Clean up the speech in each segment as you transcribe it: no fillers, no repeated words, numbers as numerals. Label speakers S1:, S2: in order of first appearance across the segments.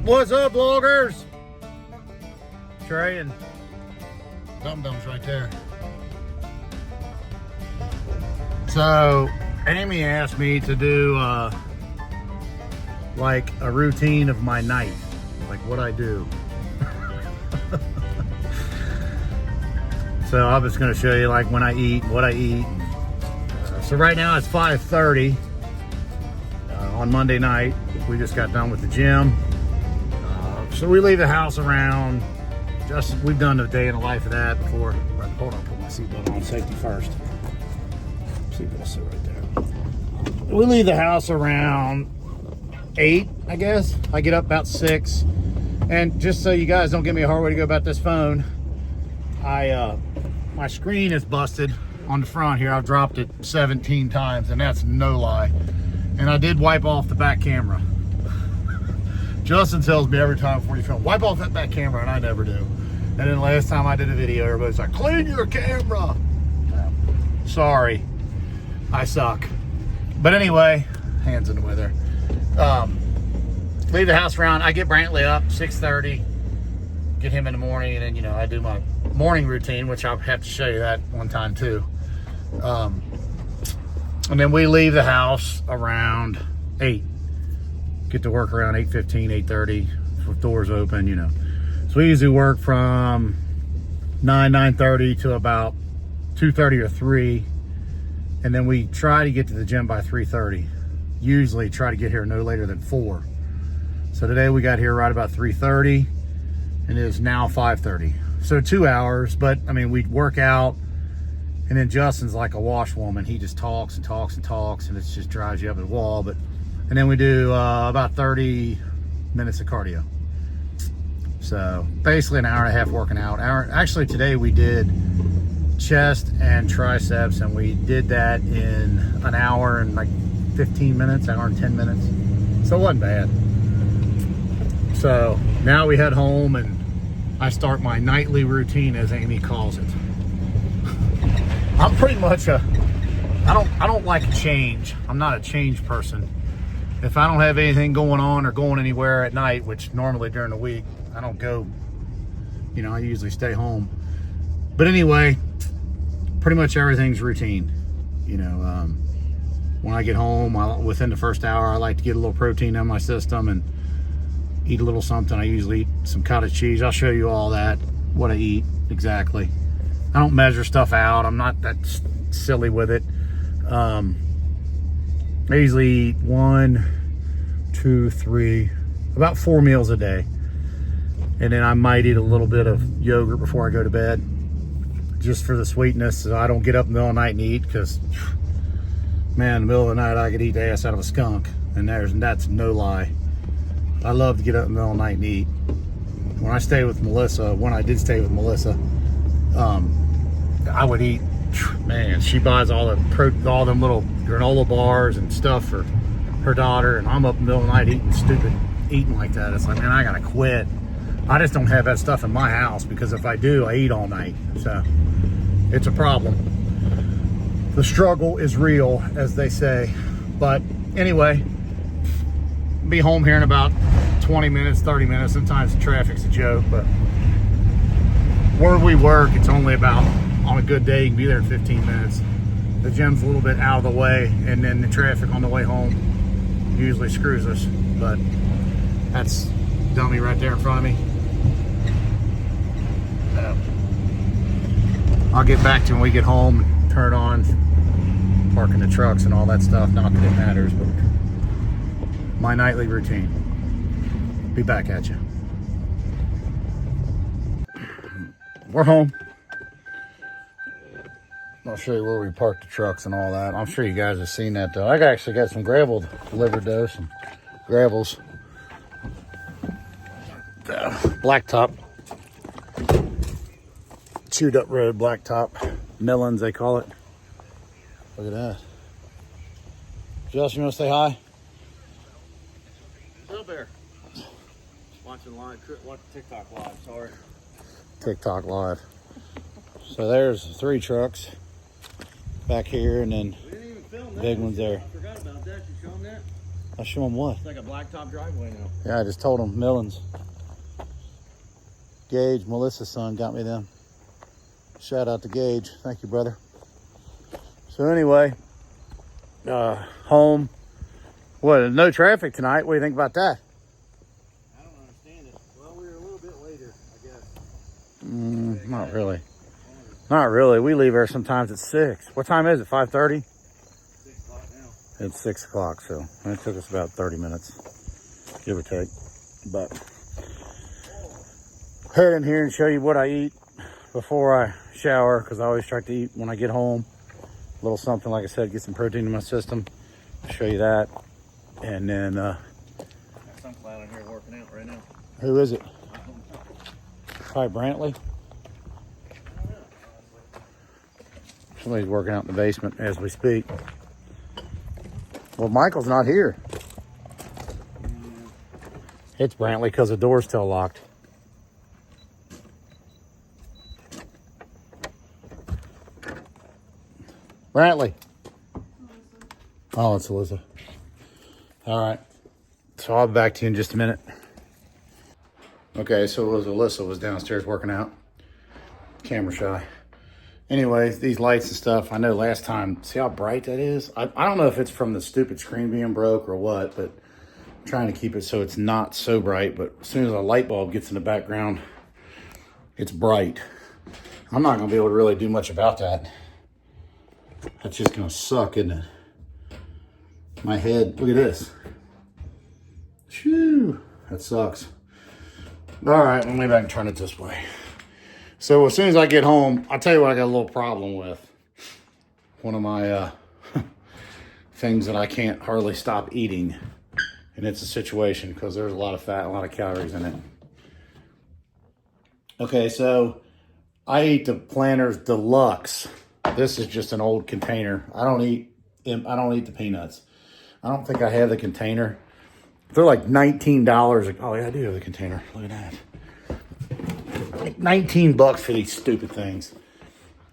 S1: What's up, vloggers? Trey and Dum Dum's right there. So, Amy asked me to do like a routine of my night, like what I do. So I was going to show you like when I eat, what I eat. So right now it's 5:30 on Monday night. We just got done with the gym. So we leave the house around, we've done a day in the life of that before. Hold on, put my seatbelt on, safety first. Seatbelt sit right there. We leave the house around 8, I guess. I get up about 6. And just so you guys don't give me a hard way to go about this phone, my screen is busted on the front here. I've dropped it 17 times, and that's no lie. And I did wipe off the back camera. Justin tells me every time before you film, wipe off that back camera, and I never do. And then last time I did a video, everybody's like, clean your camera. Sorry, I suck. But anyway, hands in the weather. Leave the house around, I get Brantley up 6:30, get him in the morning, and then, you know, I do my morning routine, which I'll have to show you that one time too. And then we leave the house around 8. Get to work around 8:15, 8:30, with doors open, you know. So we usually work from 9:30 to about 2:30 or 3. And then we try to get to the gym by 3:30. Usually try to get here no later than 4. So today we got here right about 3:30, and it is now 5:30. So 2 hours, but I mean, we work out, and then Justin's like a washwoman. He just talks and talks and talks, and it just drives you up the wall. And then we do about 30 minutes of cardio. So basically an hour and a half working out. Actually today we did chest and triceps, and we did that in an hour and like 15 minutes, hour and 10 minutes. So it wasn't bad. So now we head home, and I start my nightly routine, as Amy calls it. I'm pretty much I don't like change. I'm not a change person. If I don't have anything going on or going anywhere at night, which normally during the week, I don't go, you know, I usually stay home. But anyway, pretty much everything's routine. You know, when I get home, within the first hour, I like to get a little protein in my system and eat a little something. I usually eat some cottage cheese. I'll show you all that, what I eat exactly. I don't measure stuff out. I'm not that silly with it. I usually eat 1, 2, 3, about 4 meals a day. And then I might eat a little bit of yogurt before I go to bed, just for the sweetness, so I don't get up in the middle of the night and eat, because, man, in the middle of the night, I could eat the ass out of a skunk. And that's no lie. I love to get up in the middle of the night and eat. When I did stay with Melissa, I would eat, man, she buys all them little granola bars and stuff for her daughter, and I'm up in the middle of the night eating like that. It's like, man, I gotta quit. I just don't have that stuff in my house, because if I do, I eat all night. So it's a problem. The struggle is real, as they say. But anyway, be home here in about 20 minutes, 30 minutes. Sometimes the traffic's a joke, but where we work, it's only about, on a good day, you can be there in 15 minutes. The gym's a little bit out of the way, and then the traffic on the way home usually screws us. But that's dummy right there in front of me. I'll get back to you when we get home and turn on parking the trucks and all that stuff. Not that it matters, but my nightly routine. Be back at you. We're home. I'll show you where we parked the trucks and all that. I'm sure you guys have seen that though. I actually got some gravel delivered though, some gravels. Blacktop. Chewed up road blacktop. Millings, they call it. Look at that. Josh, you want to say hi?
S2: Little Bear. Watching TikTok live, sorry.
S1: TikTok live. So there's 3 trucks back here, and then
S2: We didn't even film that.
S1: big ones there.
S2: I forgot about that. You show them that?
S1: I'll show them what.
S2: It's like a blacktop driveway now.
S1: Yeah, I just told them. Millens. Gage, Melissa's son, got me them. Shout out to Gage. Thank you, brother. So anyway, home. What, no traffic tonight? What do you think about that?
S2: I don't understand it. Well, we were a little bit later, I guess.
S1: Not really. Not really. We leave here sometimes at 6. What time is it? 5:30?
S2: 6 o'clock now.
S1: It's 6 o'clock, so it took us about 30 minutes, give or take. But head in here and show you what I eat before I shower, because I always try to eat when I get home. A little something, like I said, get some protein in my system. I'll show you that. And then,
S2: Got some clown in here working out right now.
S1: who is it?
S2: I don't know.
S1: Probably Brantley.
S2: I don't know, honestly.
S1: Somebody's working out in the basement as we speak. Well, Michael's not here. It's Brantley because the door's still locked. Brantley. Oh, it's Alyssa. All right. So I'll be back to you in just a minute. Okay, so Alyssa was downstairs working out. Camera shy. Anyways, these lights and stuff, I know last time, see how bright that is? I don't know if it's from the stupid screen being broke or what, but I'm trying to keep it so it's not so bright. But as soon as a light bulb gets in the background, it's bright. I'm not going to be able to really do much about that. That's just going to suck, isn't it? My head, look at this. Shoo, that sucks. All right, well, maybe I can turn it this way. So as soon as I get home, I'll tell you what I got a little problem with. One of my things that I can't hardly stop eating. And it's a situation because there's a lot of fat, a lot of calories in it. Okay, so I eat the Planters Deluxe. This is just an old container. I don't eat the peanuts. I don't think I have the container. They're like $19. Oh yeah, I do have the container. Look at that. Like $19 for these stupid things.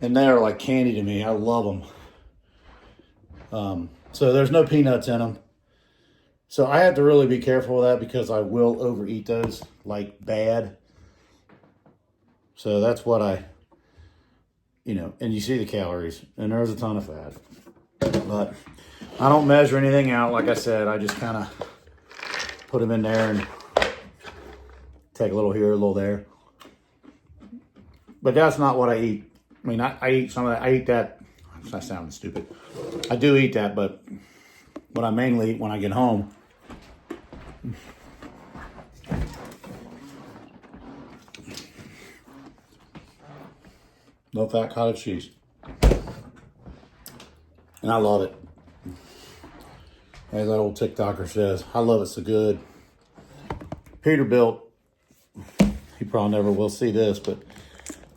S1: And they are like candy to me. I love them. So there's no peanuts in them. So I have to really be careful with that because I will overeat those like bad. So that's what and you see the calories and there's a ton of fat. But I don't measure anything out. Like I said, I just kind of put them in there and take a little here, a little there. But that's not what I eat. I mean, I eat some of that. I eat that. I'm not sounding stupid. I do eat that, but what I mainly eat when I get home. Low fat cottage cheese. And I love it. As that old TikToker says, I love it so good. Peterbilt, he probably never will see this, but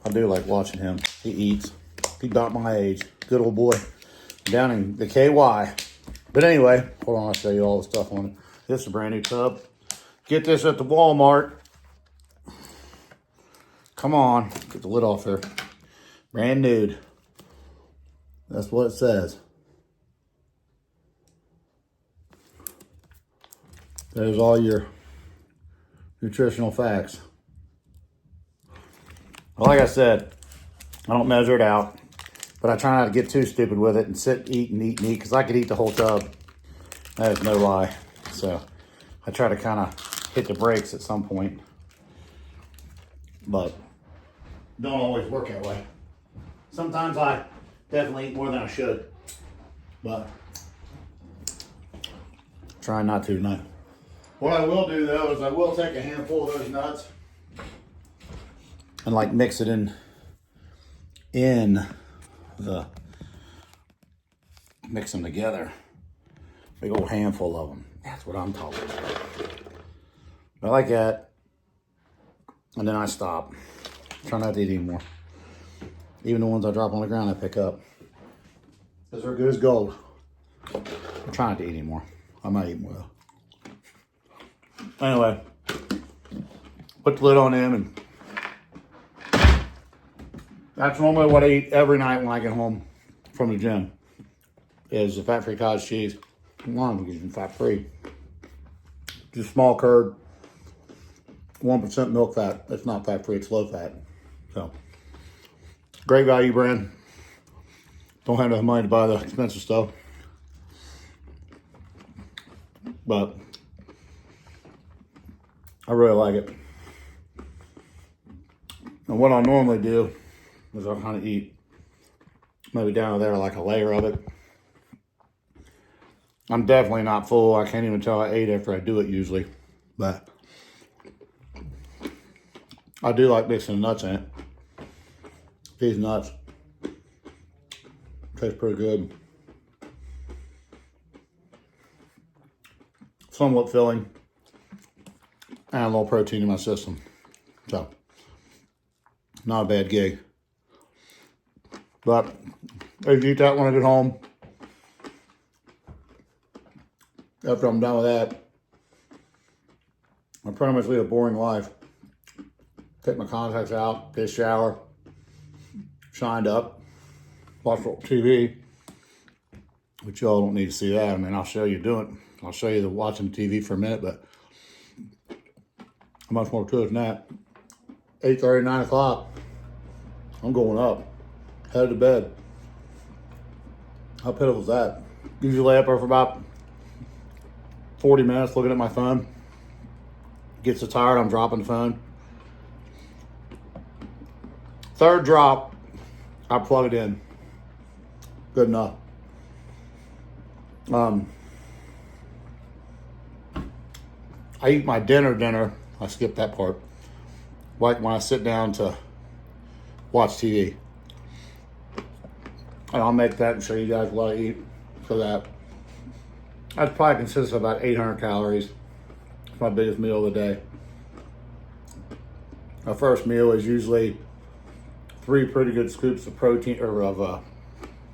S1: I do like watching him. He eats. He about my age. Good old boy. Down in the KY. But anyway, hold on, I'll show you all the stuff on it. This is a brand new tub. Get this at the Walmart. Come on. Get the lid off there. Brand new. That's what it says. There's all your nutritional facts. Well, like I said, I don't measure it out, but I try not to get too stupid with it and sit, eat, and eat, and eat, because I could eat the whole tub. That is no lie. So I try to kind of hit the brakes at some point, but don't always work that way. Sometimes I definitely eat more than I should, but try not to tonight. What I will do though is I will take a handful of those nuts and like mix it mix them together. Big old handful of them. That's what I'm talking about. I like that. And then I stop. Try not to eat anymore. Even the ones I drop on the ground I pick up. Because they're good as gold. I'm trying not to eat anymore. I might eat more though. Anyway, put the lid on them, and that's normally what I eat every night when I get home from the gym, is the fat-free cottage cheese. Come on, because it's fat-free. Just small curd, 1% milk fat. It's not fat free, it's low fat. So, great value brand. Don't have enough money to buy the expensive stuff. But I really like it. And what I normally do is I'll kind of eat maybe down there like a layer of it. I'm definitely not full. I can't even tell I ate after I do it usually. But I do like mixing the nuts in it. These nuts taste pretty good. Somewhat filling. And a little protein in my system. So, not a bad gig. But if you eat that when I get home, after I'm done with that, I pretty much lead a boring life. Take my contacts out, get a shower, shined up, watch TV, which y'all don't need to see that. I mean, I'll show you doing it. I'll show you the watching TV for a minute, but much more to it than that. 8:30, 9 o'clock, I'm going up, headed to bed. How pitiful is that? Usually lay up there for about 40 minutes looking at my phone. Get so tired, I'm dropping the phone. Third drop, I plug it in. Good enough. I eat my dinner. I skip that part. Like when I sit down to watch TV. And I'll make that and show you guys what I eat for that. That probably consists of about 800 calories. It's my biggest meal of the day. My first meal is usually 3 pretty good scoops of protein or of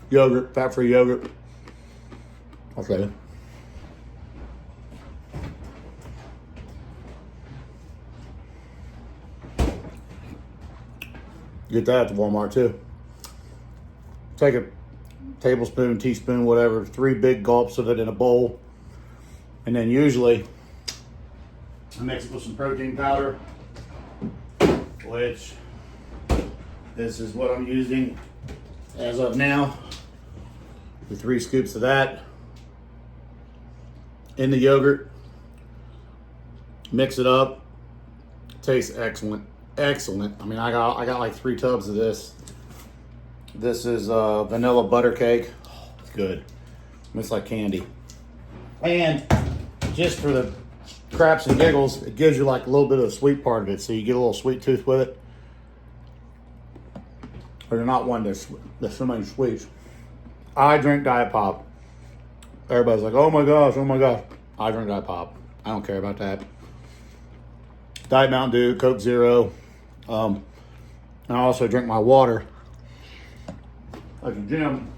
S1: yogurt, fat-free yogurt. Okay. Get that at the Walmart too. Take a tablespoon, teaspoon, whatever, 3 big gulps of it in a bowl. And then usually I mix it with some protein powder, which this is what I'm using as of now. The 3 scoops of that in the yogurt. Mix it up. Tastes excellent. Excellent. I mean, I got like 3 tubs of this. This is vanilla butter cake. Oh, it's good. It's like candy. And just for the craps and giggles, it gives you like a little bit of the sweet part of it, so you get a little sweet tooth with it. Or you're not one that's so many sweets. I drink Diet Pop. Everybody's like, oh my gosh, oh my gosh. I drink Diet Pop. I don't care about that. Diet Mountain Dew, Coke Zero. And I also drink my water at the gym.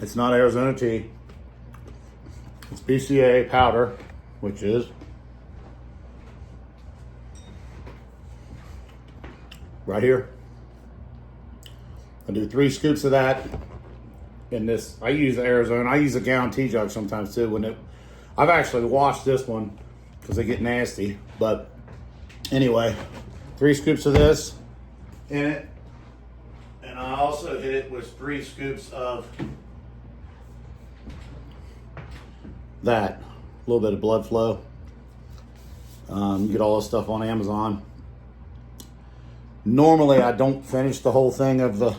S1: It's not Arizona tea. It's BCA powder, which is right here. I do 3 scoops of that in this. I use Arizona. I use a gallon tea jug sometimes too. I've actually washed this one because they get nasty. But anyway, 3 scoops of this in it. And I also hit it with 3 scoops of that. A little bit of blood flow. You get all this stuff on Amazon. Normally, I don't finish the whole thing of the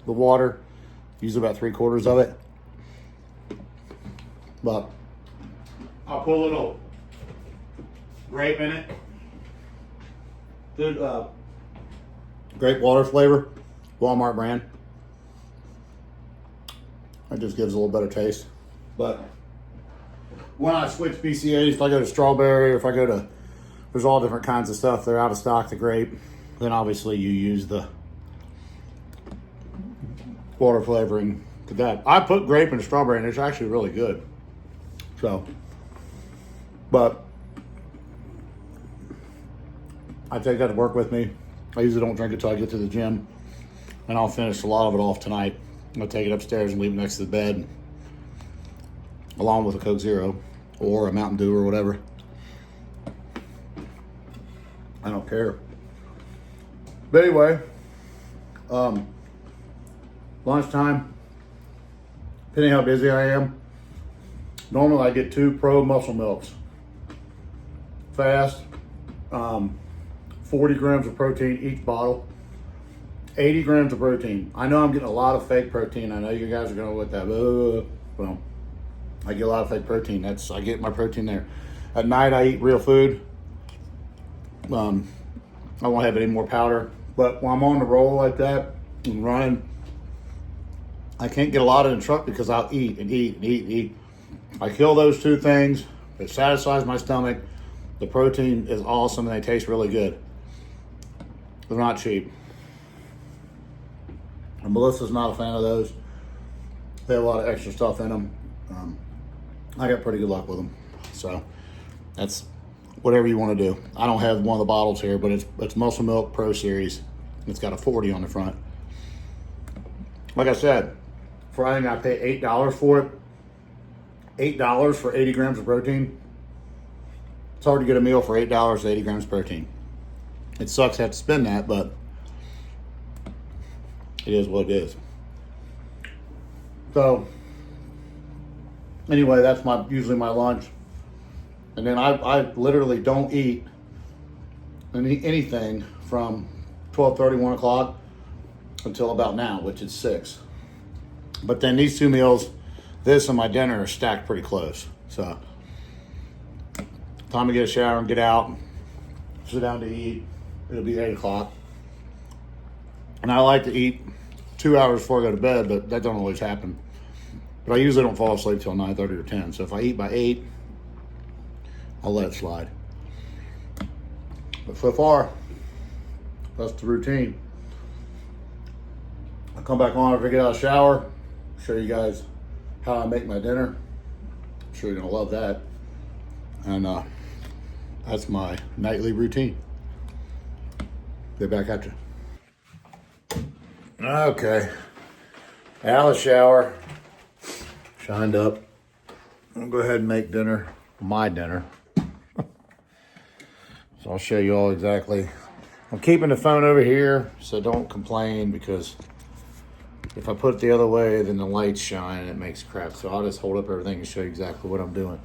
S1: water. Use about 3/4 of it. But I'll put a little grape in it. Good grape water flavor. Walmart brand. It just gives a little better taste. But when I switch BCAs, if I go to strawberry or if I go to, there's all different kinds of stuff. They're out of stock, the grape. Then obviously you use the water flavoring to that. I put grape and strawberry and it's actually really good. So, but I take that to work with me. I usually don't drink it till I get to the gym, and I'll finish a lot of it off tonight. I'll take it upstairs and leave it next to the bed. along with a Coke Zero or a Mountain Dew or whatever. I don't care. But anyway, lunchtime, depending how busy I am, normally I get 2 Pro Muscle Milks. Fast, 40 grams of protein each bottle, 80 grams of protein. I know I'm getting a lot of fake protein. I know you guys are going to with that. Well, I get a lot of fake protein. I get my protein there. At night, I eat real food. I won't have any more powder. But when I'm on the roll like that and running, I can't get a lot in the truck because I'll eat and eat and eat and eat. I kill those 2 things. It satisfies my stomach. The protein is awesome and they taste really good. They're not cheap. And Melissa's not a fan of those. They have a lot of extra stuff in them. I got pretty good luck with them. So that's whatever you want to do. I don't have one of the bottles here, but it's Muscle Milk Pro Series. It's got a 40 on the front. Like I said, for I think I pay $8 for it. $8 for 80 grams of protein. It's hard to get a meal for $8 to 80 grams of protein. It sucks to have to spend that, but it is what it is. So anyway, that's usually my lunch. And then I literally don't eat anything from 12:30, 1 o'clock until about now, which is 6. But then these 2 meals, this and my dinner, are stacked pretty close. So time to get a shower and get out, sit down to eat. It'll be 8 o'clock. And I like to eat 2 hours before I go to bed, but that don't always happen. But I usually don't fall asleep till 9:30 or 10. So if I eat by 8, I'll let it slide. But so far, that's the routine. I'll come back on after I get out of the shower, show you guys how I make my dinner. I'm sure you're gonna love that. And that's my nightly routine. Get back at you. Okay. Out of the shower, shined up. I'm gonna go ahead and make dinner, my dinner. So I'll show you all exactly. I'm keeping the phone over here, so don't complain, because if I put it the other way, then the lights shine and it makes crap. So I'll just hold up everything and show you exactly what I'm doing.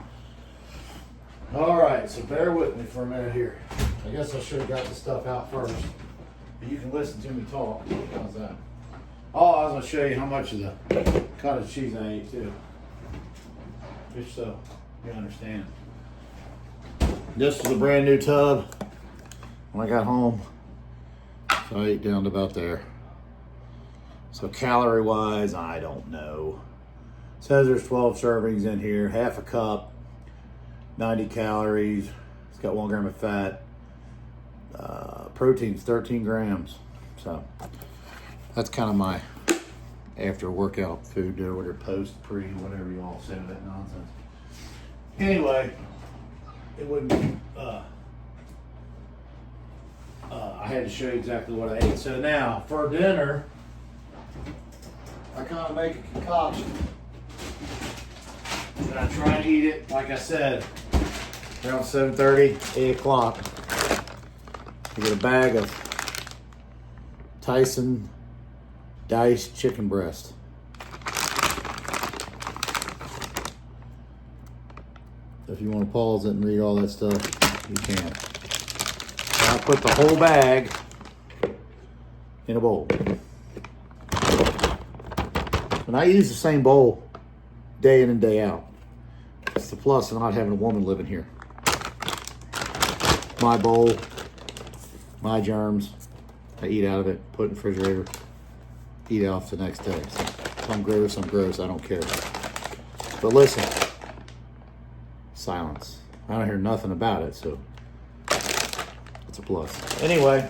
S1: All right, so bear with me for a minute here. I guess I should have got the stuff out first, but you can listen to me talk. How's that? Oh, I was gonna show you how much of the cottage cheese I ate too, just so you understand. This was a brand new tub when I got home, so I ate down to about there. So calorie wise, I don't know. It says there's 12 servings in here, half a cup, 90 calories. It's got 1 gram of fat. Protein's 13 grams. So that's kind of my after workout food there, whatever, post, pre, whatever you all say that nonsense. Anyway, it wouldn't be, I had to show you exactly what I ate. So now for dinner, I kind of make a concoction. And I try and eat it, like I said, around 7:30, 8 o'clock. I get a bag of Tyson diced chicken breast. If you want to pause it and read all that stuff, you can. So I put the whole bag in a bowl. And I use the same bowl day in and day out. It's the plus of not having a woman living here. My bowl, my germs, I eat out of it, put it in the refrigerator, eat off the next day. So if I'm gross, I don't care. But listen, silence. I don't hear nothing about it, so it's a plus. Anyway,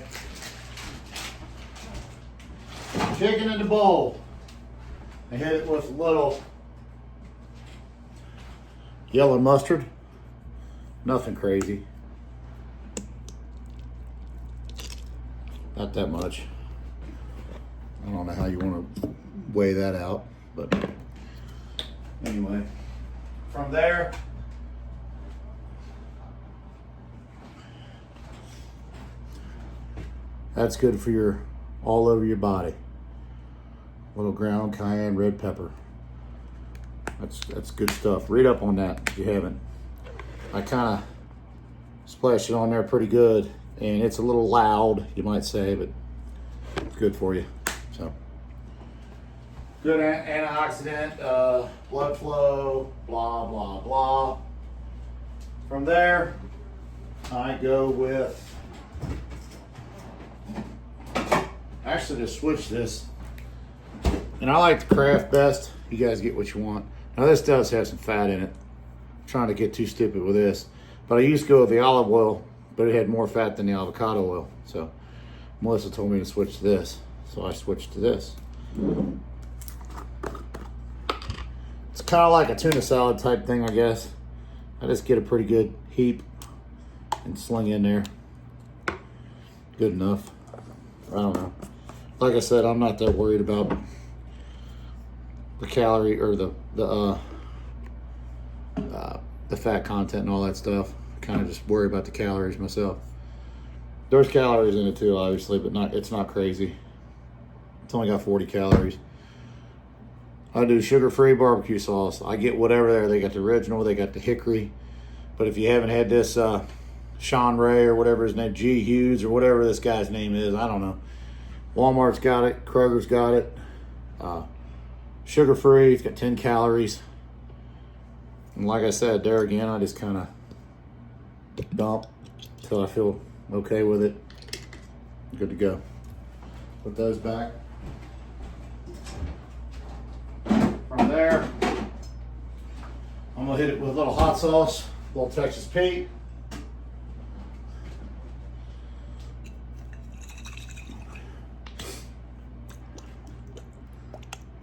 S1: chicken in the bowl. I hit it with a little yellow mustard. Nothing crazy. Not that much. I don't know how you want to weigh that out, but anyway, From there, that's good for your all over your body. Little ground cayenne red pepper. That's good stuff. Read up on that if you haven't. I kind of splashed it on there pretty good, and it's a little loud, you might say, but it's good for you. So good antioxidant, blood flow, blah blah blah. From there, I go with. Actually, just switch this, and I like the Kraft best. You guys get what you want. Now this does have some fat in it. I'm trying to get too stupid with this, but I used to go with the olive oil, but it had more fat than the avocado oil. So Melissa told me to switch to this, so I switched to this. It's kind of like a tuna salad type thing, I guess. I just get a pretty good heap and sling in there. Good enough. I don't know. Like I said, I'm not that worried about the calorie or the fat content and all that stuff. Kind of just worry about the calories myself. There's calories in it too, obviously, but it's not crazy. It's only got 40 calories. I do sugar-free barbecue sauce. I get whatever there. They got the original, they got the hickory. But if you haven't had this Sean Ray or whatever his name, G. Hughes or whatever this guy's name is, I don't know. Walmart's got it, Kroger's got it. Sugar-free, it's got 10 calories. And like I said, there again, I just kind of dump until I feel okay with it. Good to go. Put those back. From there, I'm gonna hit it with a little hot sauce, a little Texas Pete.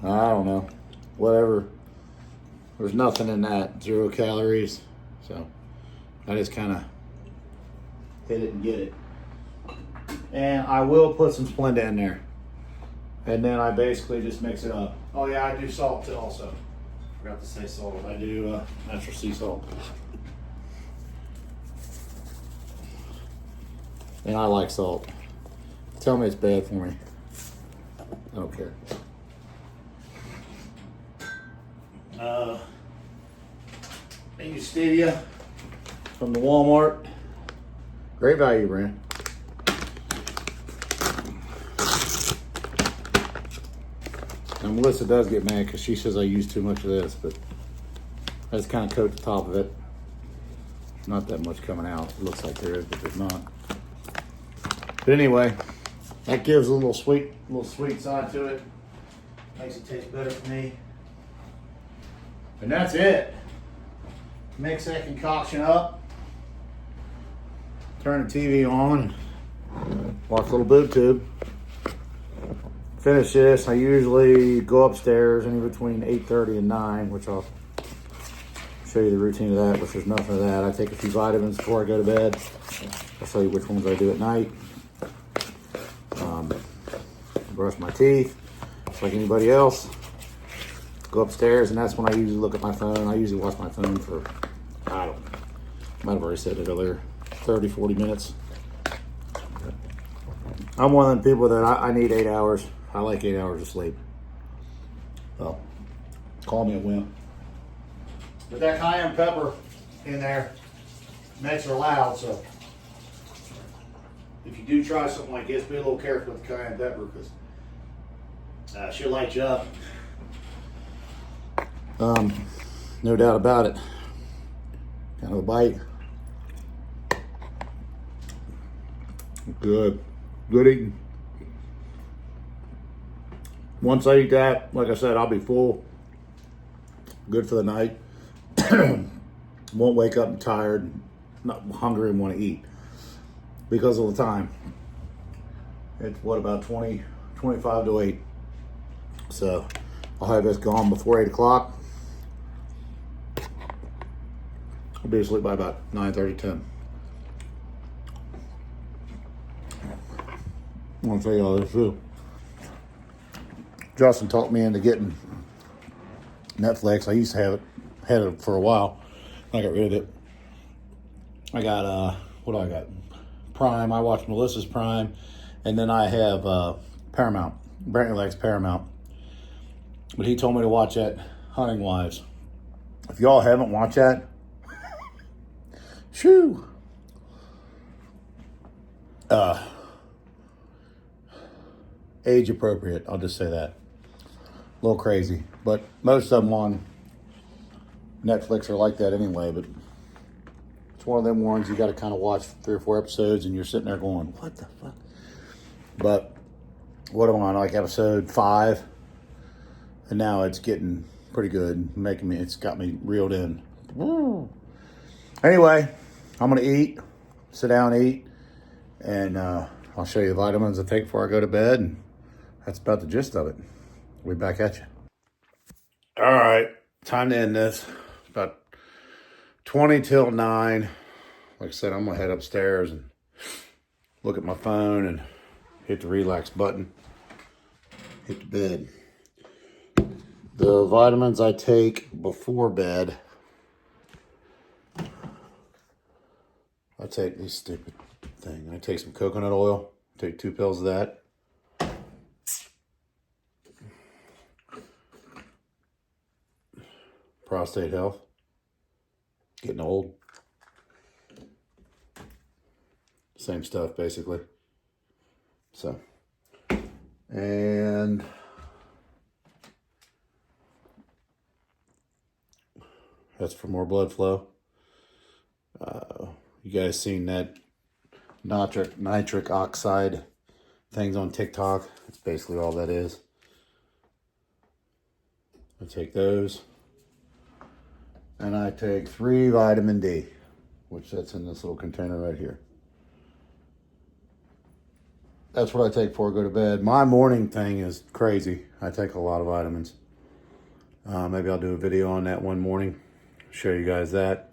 S1: I don't know, whatever. There's nothing in that, 0 calories. So I just kind of hit it and get it. And I will put some Splenda in there. And then I basically just mix it up. Oh yeah, I do salt too also. Forgot to say salt. I do natural sea salt. And I like salt. Tell me it's bad for me. I don't care. I use stevia from the Walmart. Great value brand. Now Melissa does get mad because she says I use too much of this, but I just kind of coat the top of it. Not that much coming out. It looks like there is, but there's not. But anyway, that gives a little sweet side to it. Makes it taste better for me. And that's it. Mix that concoction up. Turn the TV on. Watch a little boob tube. Finish this. I usually go upstairs in between 8:30 and 9, which I'll show you the routine of that, which there's nothing of that. I take a few vitamins before I go to bed. I'll show you which ones I do at night. Brush my teeth, just like anybody else. Go upstairs, and that's when I usually look at my phone. I usually watch my phone for, I don't know, might have already said it earlier, 30, 40 minutes. I'm one of them people that I need 8 hours. I like 8 hours of sleep. Well, call me a wimp. But that cayenne pepper in there makes her loud, so if you do try something like this, be a little careful with the cayenne pepper because she'll light you up. No doubt about it. Kind of a bite. Good eating. Once I eat that, like I said, I'll be full. Good for the night. Won't wake up tired, not hungry and want to eat because of the time. It's what, about 25 to 8. So I'll have this gone before 8 o'clock. I'll be asleep by about 9:30, 10. I want to tell you all this too. Justin talked me into getting Netflix. I used to Had it for a while. I got rid of it. I got, what do I got? Prime. I watch Melissa's Prime. And then I have Paramount. Brantley likes Paramount. But he told me to watch that Hunting Wives. If y'all haven't watched that, shoo. Age appropriate, I'll just say that. A little crazy. But most of them on Netflix are like that anyway. But it's one of them ones you got to kind of watch 3 or 4 episodes and you're sitting there going, what the fuck? But what am I on, like episode 5? And now it's getting pretty good, it's got me reeled in. Woo. Anyway, I'm gonna eat, sit down, eat, and I'll show you the vitamins I take before I go to bed, and that's about the gist of it. We'll be back at you. All right, time to end this. About 20 till 9. Like I said, I'm gonna head upstairs and look at my phone and hit the relax button, hit the bed. The vitamins I take before bed, I take this stupid thing. I take some coconut oil, take 2 pills of that. Prostate health, getting old. Same stuff basically. So, and that's for more blood flow. You guys seen that nitric oxide things on TikTok? That's basically all that is. I take those. And I take 3 vitamin D, which that's in this little container right here. That's what I take before I go to bed. My morning thing is crazy. I take a lot of vitamins. Maybe I'll do a video on that one morning. Show you guys that.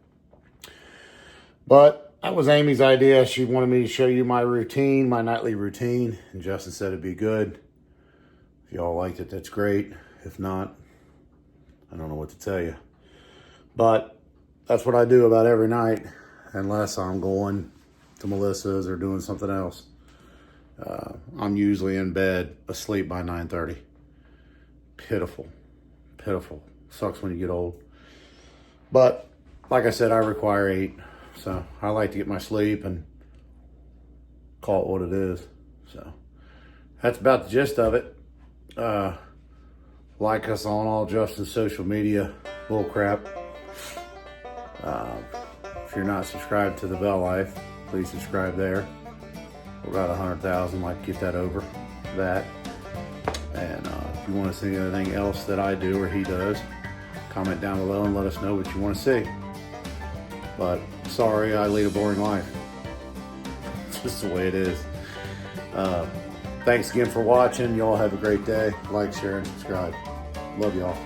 S1: But that was Amy's idea. She wanted me to show you my routine, my nightly routine. And Justin said it'd be good. If y'all liked it, that's great. If not, I don't know what to tell you. But that's what I do about every night, unless I'm going to Melissa's or doing something else. I'm usually in bed asleep by 9:30. Pitiful. Sucks when you get old. But like I said, I require 8. So I like to get my sleep and call it what it is. So that's about the gist of it. Like us on all Justin's social media. Bull crap. If you're not subscribed to TheBellLife, please subscribe there. We're about 100,000, like get that over that. And if you want to see anything else that I do or he does, comment down below and let us know what you want to see. But sorry, I lead a boring life. It's just the way it is. Thanks again for watching. Y'all have a great day. Like, share, and subscribe. Love y'all.